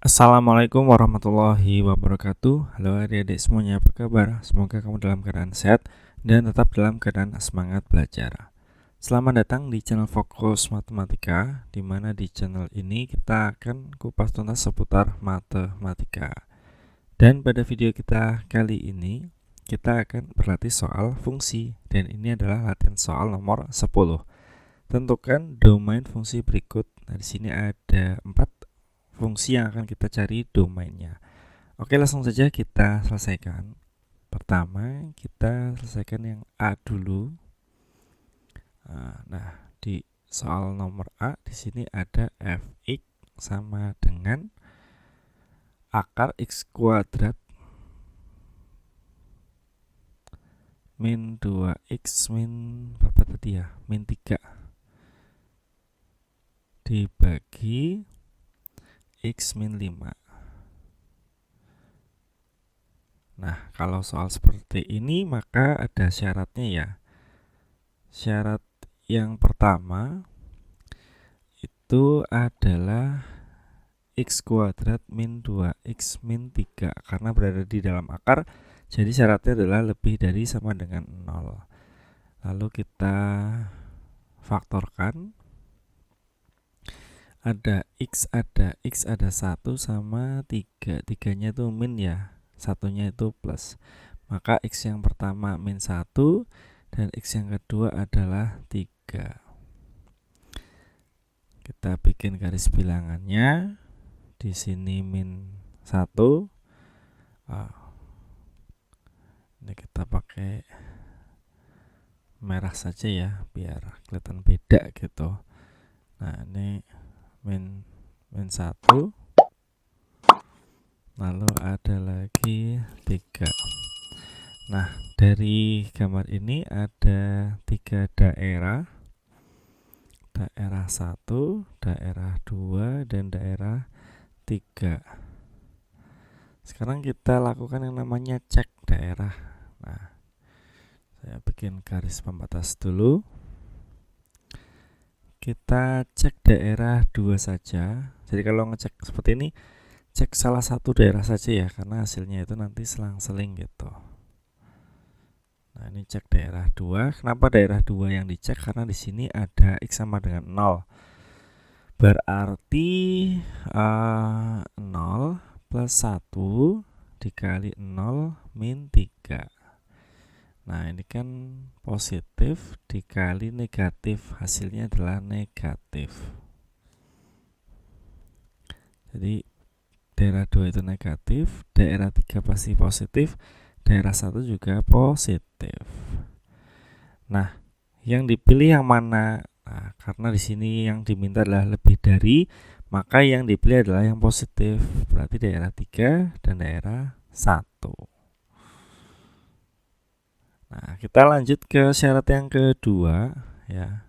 Assalamualaikum warahmatullahi wabarakatuh. Halo adik-adik semuanya, apa kabar? Semoga kamu dalam keadaan sehat dan tetap dalam keadaan semangat belajar. Selamat datang di channel Fokus Matematika, di mana di channel ini kita akan kupas tuntas seputar matematika. Dan pada video kita kali ini, kita akan berlatih soal fungsi, dan ini adalah latihan soal nomor 10. Tentukan domain fungsi berikut. Nah, di sini ada 4 fungsi yang akan kita cari domainnya. Oke, langsung saja kita selesaikan. Pertama, kita selesaikan yang A dulu. Nah, di soal nomor A di sini ada fx sama dengan akar x kuadrat min 2x min berapa tadi ya? Min 3 dibagi x min 5. Nah, kalau soal seperti ini maka ada syaratnya ya. Syarat yang pertama itu adalah x kuadrat min 2x min 3 karena berada di dalam akar, jadi syaratnya adalah lebih dari sama dengan 0. Lalu kita faktorkan. Ada x ada 1 sama 3. 3-nya itu min ya, satunya itu plus. Maka x yang pertama min 1 dan x yang kedua adalah 3. Kita bikin garis bilangannya. Di sini min 1. Ini kita pakai merah saja ya, biar kelihatan beda gitu. Nah, ini min 1. Lalu ada lagi 3. Nah, dari gambar ini ada 3 daerah. Daerah 1, daerah 2, dan daerah 3. Sekarang kita lakukan yang namanya cek daerah. Nah, saya bikin garis pembatas dulu. Kita cek daerah 2 saja. Jadi kalau ngecek seperti ini, cek salah satu daerah saja ya, karena hasilnya itu nanti selang-seling gitu. Nah, ini cek daerah 2. Kenapa daerah 2 yang dicek? Karena di sini ada x sama dengan 0. Berarti 0 plus 1 dikali 0 min 3. Nah, ini kan positif dikali negatif, hasilnya adalah negatif. Jadi daerah 2 itu negatif, daerah 3 pasti positif, daerah 1 juga positif. Nah, yang dipilih yang mana? Nah, karena di sini yang diminta adalah lebih dari, maka yang dipilih adalah yang positif. Berarti daerah 3 dan daerah 1. Nah, kita lanjut ke syarat yang kedua ya.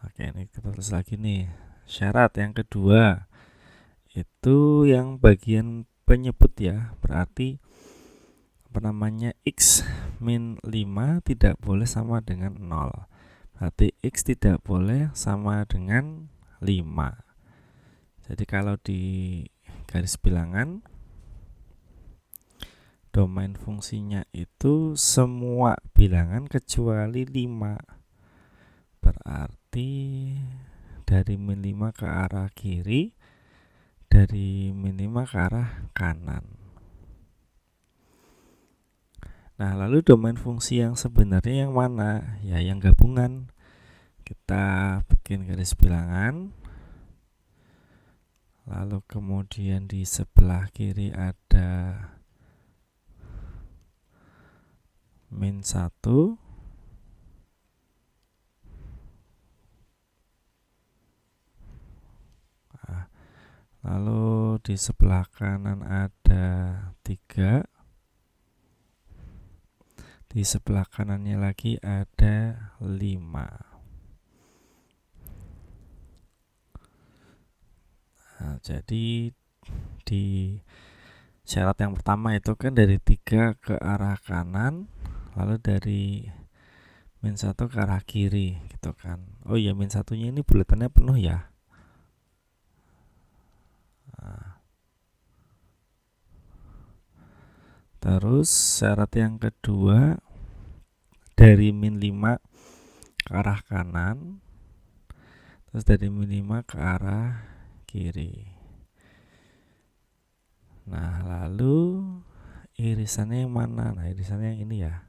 Oke, ini kita tulis lagi nih. Syarat yang kedua itu yang bagian penyebut ya. Berarti x min 5 tidak boleh sama dengan 0. Berarti x tidak boleh sama dengan 5. Jadi kalau di garis bilangan, domain fungsinya itu semua bilangan kecuali 5. Berarti dari min 5 ke arah kiri, dari min 5 ke arah kanan. Nah, lalu domain fungsi yang sebenarnya yang mana? Ya, yang gabungan. Kita bikin garis bilangan. Lalu kemudian di sebelah kiri ada min 1. Lalu di sebelah kanan ada 3. Di sebelah kanannya lagi ada 5. Nah, jadi di syarat yang pertama itu kan dari 3 ke arah kanan, lalu dari min 1 ke arah kiri gitu kan. Oh iya, min 1-nya ini buletannya penuh ya. Nah, Terus syarat yang kedua, dari min 5 ke arah kanan, terus dari min 5 ke arah kiri. Nah, lalu irisannya yang mana? Nah, irisannya yang ini ya.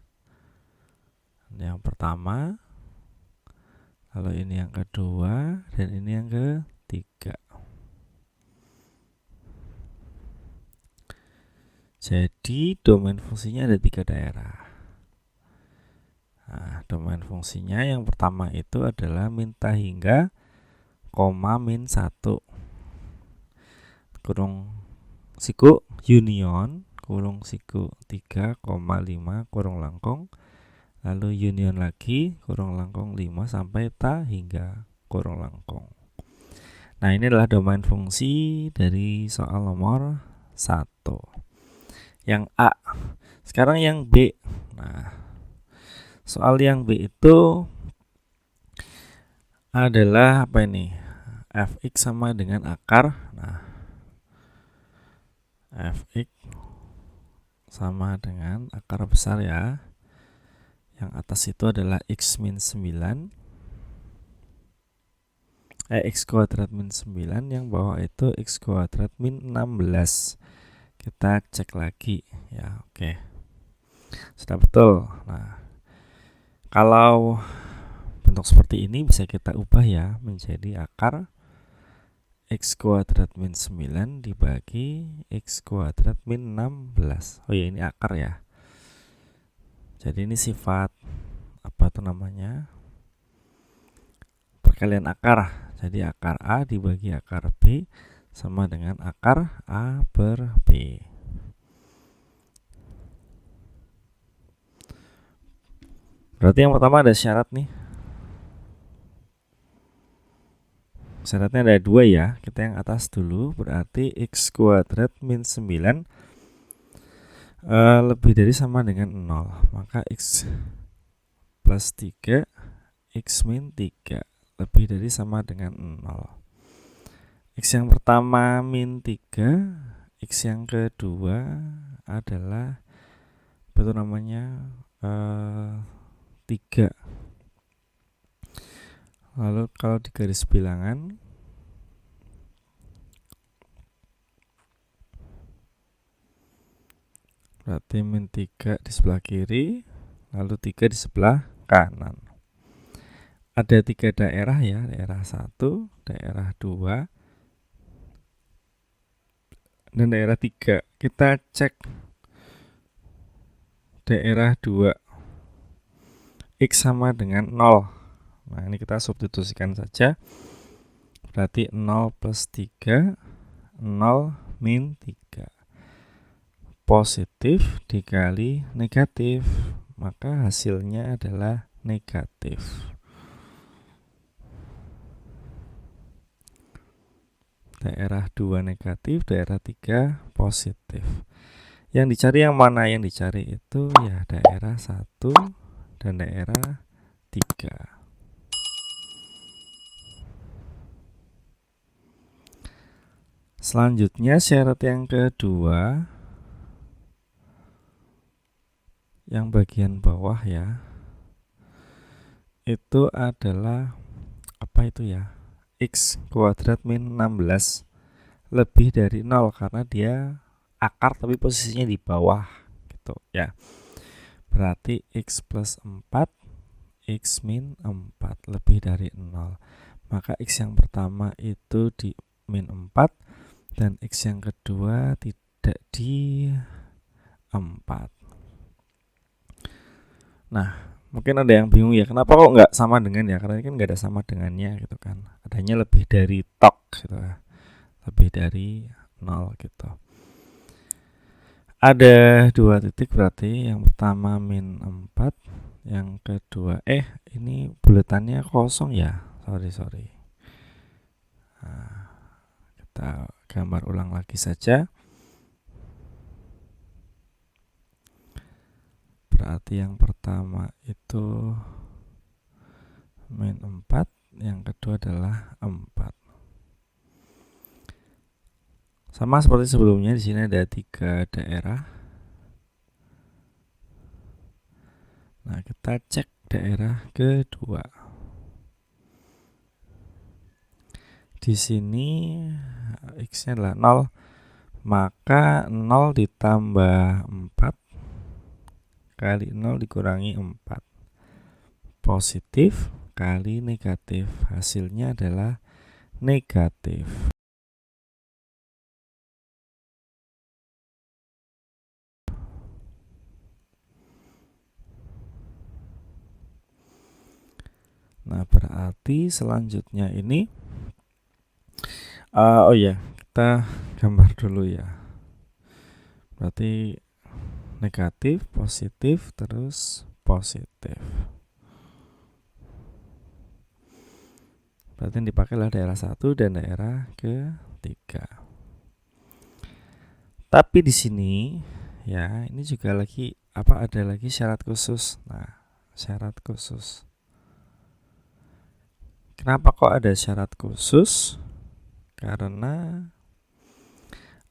Yang pertama, lalu ini yang kedua, dan ini yang ketiga. Jadi domain fungsinya ada 3 daerah. Nah, domain fungsinya yang pertama itu adalah minta hingga, min 1 kurung siku union kurung siku 3,5 kurung langkung, lalu union lagi kurung langkung 5 sampai ta hingga kurung langkung. Nah, ini adalah domain fungsi dari soal nomor 1 yang A. Sekarang yang B. Nah, soal yang B itu adalah apa ini? Fx sama dengan akar. Nah, Fx sama dengan akar besar ya. Yang atas itu adalah x min 9. X kuadrat min 9. Yang bawah itu x kuadrat min 16. Kita cek lagi ya. Oke, sudah betul. Nah, kalau bentuk seperti ini bisa kita ubah ya menjadi akar x kuadrat min 9 dibagi x kuadrat min 16. Oh ya, ini akar ya. Jadi ini sifat apa tuh namanya? Perkalian akar. Jadi akar A dibagi akar B sama dengan akar A per B. Berarti yang pertama ada syarat nih. Syaratnya ada 2 ya. Kita yang atas dulu. Berarti x kuadrat min 9 lebih dari sama dengan 0. Maka x plus 3 x min 3 lebih dari sama dengan 0. X yang pertama min 3, X yang kedua adalah apa itu namanya 3. Lalu kalau di garis bilangan berarti min 3 di sebelah kiri, lalu 3 di sebelah kanan. Ada 3 daerah ya, daerah 1, daerah 2, dan daerah 3. Kita cek daerah 2. X sama dengan 0. Nah, ini kita substitusikan saja. Berarti 0 plus 3, 0 min 3. Positif dikali negatif, maka hasilnya adalah negatif. Daerah 2 negatif, daerah 3 positif. Yang dicari yang mana? Yang dicari itu ya daerah 1 dan daerah 3. Selanjutnya syarat yang kedua, yang bagian bawah ya, itu adalah apa itu ya? X kuadrat min 16 lebih dari 0 karena dia akar tapi posisinya di bawah gitu ya. Berarti X plus 4 X min 4 lebih dari 0. Maka X yang pertama itu di min 4 dan X yang kedua tidak di 4. Nah, mungkin ada yang bingung ya, kenapa kok nggak sama dengan ya? Karena ini kan nggak ada sama dengannya gitu kan. Adanya lebih dari tok gitu ya. Lebih dari 0 gitu. Ada 2 titik berarti. Yang pertama min 4, yang kedua ini buletannya kosong ya. Sorry. Nah, kita gambar ulang lagi saja. Berarti yang pertama itu min 4, yang kedua adalah 4. Sama seperti sebelumnya, di sini ada 3 daerah. Nah, kita cek daerah kedua. Di sini X-nya adalah 0, maka 0 ditambah 4 kali 0 dikurangi 4. Positif kali negatif, hasilnya adalah negatif. Nah, berarti selanjutnya ini oh ya, kita gambar dulu ya. Berarti negatif, positif, terus positif. Berarti yang dipakai adalah daerah 1 dan daerah ketiga. Tapi di sini ya, ini juga lagi ada lagi syarat khusus. Nah, syarat khusus. Kenapa kok ada syarat khusus? Karena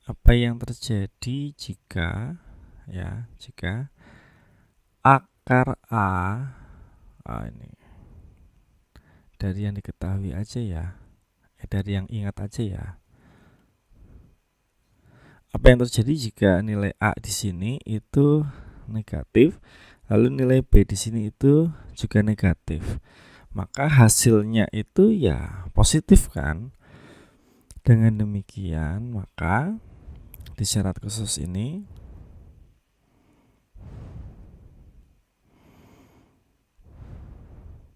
apa yang terjadi jika akar A ini dari yang diketahui aja ya, dari yang ingat aja ya. Apa yang terjadi jika nilai A di sini itu negatif, lalu nilai B di sini itu juga negatif, maka hasilnya itu ya positif kan. Dengan demikian, maka di syarat khusus ini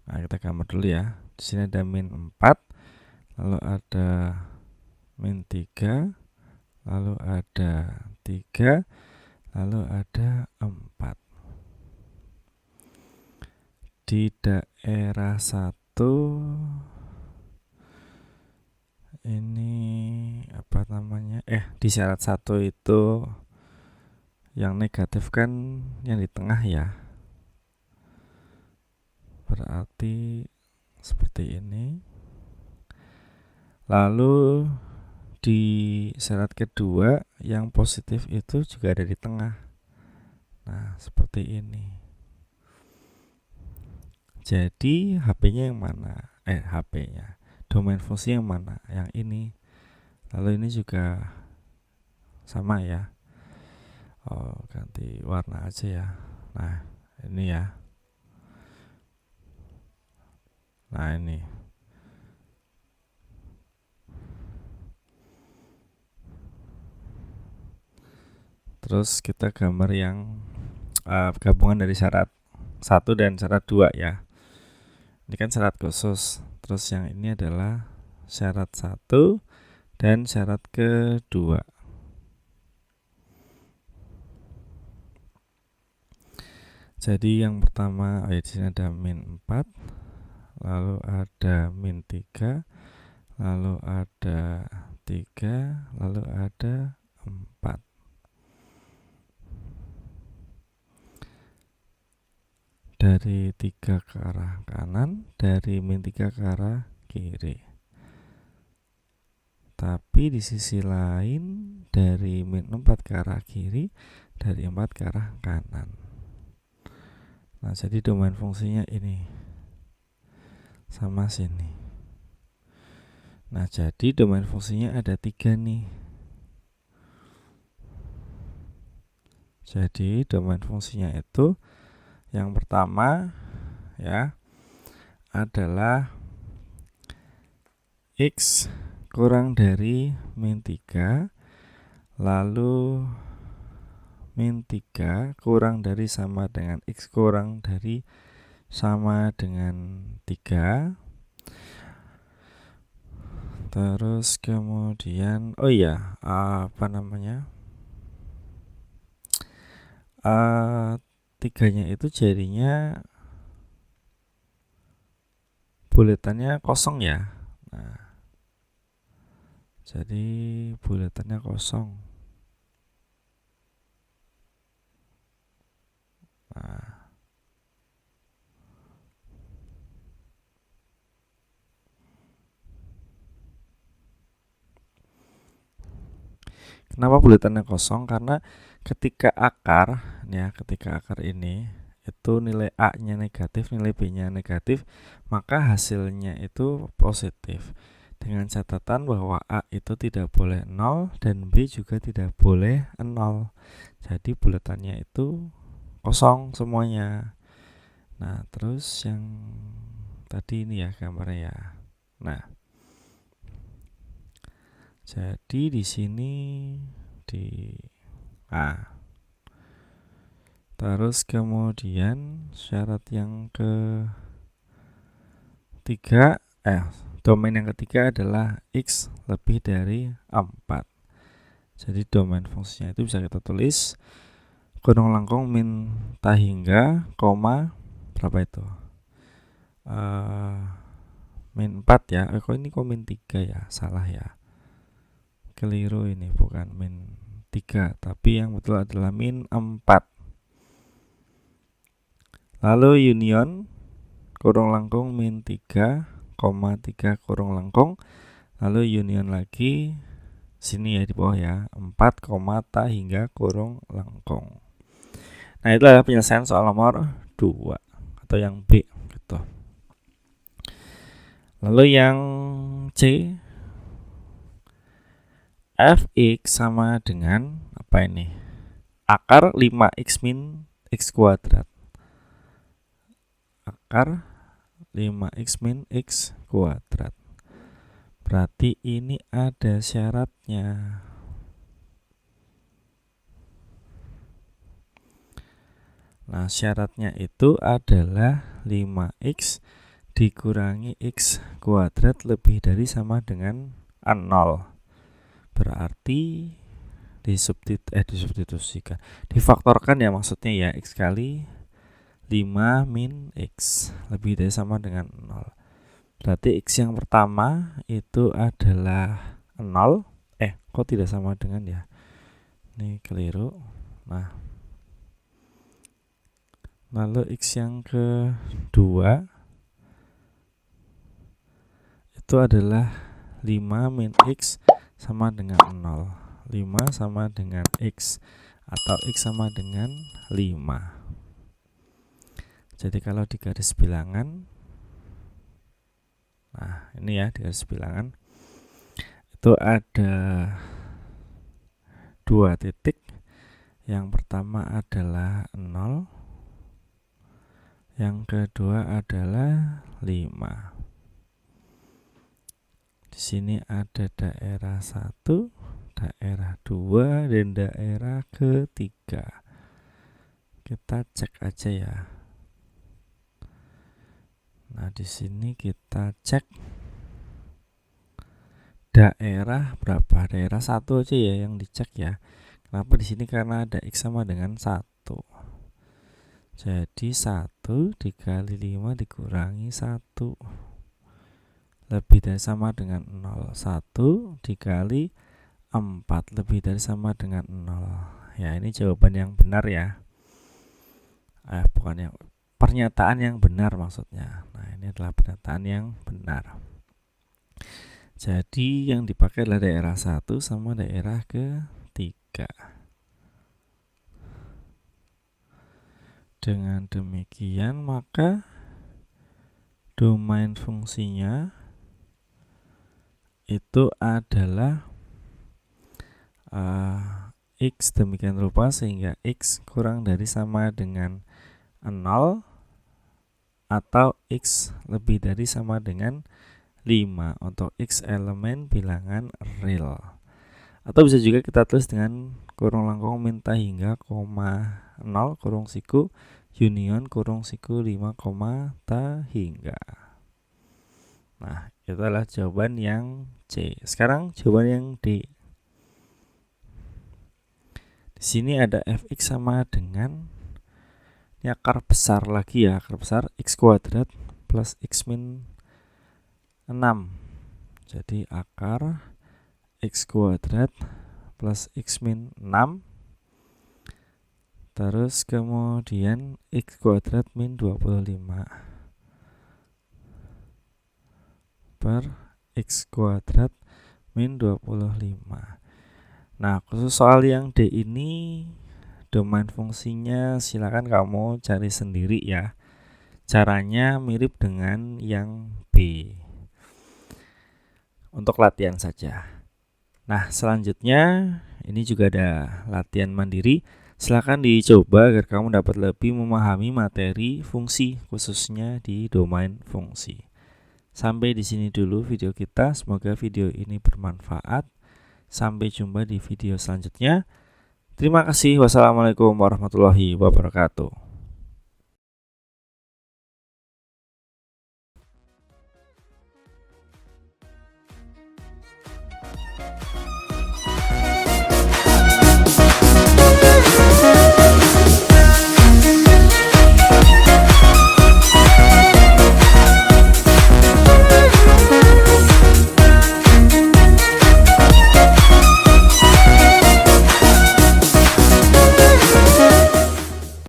kita gambar dulu ya. Di sini ada min 4, lalu ada min 3, lalu ada 3, lalu ada 4. Di daerah 1 ini di syarat 1 itu yang negatif kan yang di tengah ya. Berarti seperti ini. Lalu di syarat kedua yang positif itu juga ada di tengah. Nah, seperti ini. Jadi HP-nya yang mana? HP-nya. Domain fungsi yang mana? Yang ini. Lalu ini juga sama ya. Ganti warna aja ya. Nah, ini ya. Nah, ini. Terus kita gambar yang gabungan dari syarat 1 dan syarat 2 ya. Ini kan syarat khusus. Terus yang ini adalah syarat 1 dan syarat kedua. Jadi yang pertama di sini ada min 4, lalu ada min 3, lalu ada 3, lalu ada 4. Dari 3 ke arah kanan, dari min 3 ke arah kiri. Tapi di sisi lain dari min 4 ke arah kiri, dari 4 ke arah kanan. Nah, jadi domain fungsinya ini sama sini. Nah, jadi domain fungsinya ada 3 nih. Jadi domain fungsinya itu yang pertama ya adalah X kurang dari min 3, lalu min 3 kurang dari sama dengan X kurang dari sama dengan 3. Terus kemudian tiganya itu jadinya buletannya kosong ya. Nah, jadi buletannya kosong. Nah, kenapa buletannya kosong? Karena ketika akar ini itu nilai A-nya negatif, nilai B-nya negatif, maka hasilnya itu positif. Dengan catatan bahwa A itu tidak boleh 0 dan B juga tidak boleh 0. Jadi bulatannya itu kosong semuanya. Nah, terus yang tadi ini ya gambarnya ya. Nah, jadi di sini di A. Terus kemudian syarat yang ketiga, domain yang ketiga adalah X lebih dari 4. Jadi domain fungsinya itu bisa kita tulis kurung langkung min ta hingga, koma, berapa itu? Min 4 ya. Kok ini kok min 3 ya? Salah ya. Keliru ini, bukan min 3, tapi yang betul adalah min 4. Lalu union kurung langkung min 3, 3 kurung langkung. Lalu union lagi sini ya di bawah ya, 4, ta hingga kurung langkung. Nah, itu adalah penyelesaian soal nomor 2 atau yang B gitu. Lalu yang C, fx sama dengan apa ini? Akar 5x min x kuadrat. Akar 5x min x kuadrat. Berarti ini ada syaratnya. Nah, syaratnya itu adalah 5x dikurangi x kuadrat lebih dari sama dengan 0. Berarti disubstitusikan, difaktorkan ya, maksudnya ya, x kali 5 min x lebih dari sama dengan 0. Berarti x yang pertama itu adalah 0. Kok tidak sama dengan ya? Ini keliru. Nah, lalu x yang kedua itu adalah 5 min x sama dengan 0. 5 sama dengan x atau x sama dengan 5. Jadi kalau di garis bilangan, nah ini ya, di garis bilangan itu ada 2 titik. Yang pertama adalah 0, yang kedua adalah 5. Di sini ada daerah 1, daerah 2, dan daerah ketiga. Kita cek aja ya. Nah, di sini kita cek daerah berapa? Daerah 1 aja ya yang dicek ya. Kenapa di sini? Karena ada x sama dengan 1. Jadi 1 dikali 5 dikurangi 1 lebih dari sama dengan 0. 1 dikali 4 lebih dari sama dengan 0. Ya, ini jawaban yang benar ya. Bukan yang pernyataan yang benar maksudnya. Nah, ini adalah pernyataan yang benar. Jadi yang dipakai adalah daerah 1 sama daerah ketiga. Dengan demikian maka domain fungsinya itu adalah x demikian rupa sehingga x kurang dari sama dengan 0 atau x lebih dari sama dengan 5 untuk x elemen bilangan real. Atau bisa juga kita tulis dengan kurung langkung min ta hingga, 0 kurung siku union kurung siku 5, ta hingga. Nah, itu adalah jawaban yang C. Sekarang jawaban yang D. Di sini ada fx sama dengan, ini akar besar lagi ya, akar besar x kuadrat plus x min 6. Jadi akar x kuadrat plus x min 6 terus kemudian x kuadrat min 25 per x kuadrat min 25. Nah, khusus soal yang D ini domain fungsinya silakan kamu cari sendiri ya. Caranya mirip dengan yang B. Untuk latihan saja. Nah, selanjutnya ini juga ada latihan mandiri. Silakan dicoba agar kamu dapat lebih memahami materi fungsi, khususnya di domain fungsi. Sampai di sini dulu video kita. Semoga video ini bermanfaat. Sampai jumpa di video selanjutnya. Terima kasih. Wassalamualaikum warahmatullahi wabarakatuh.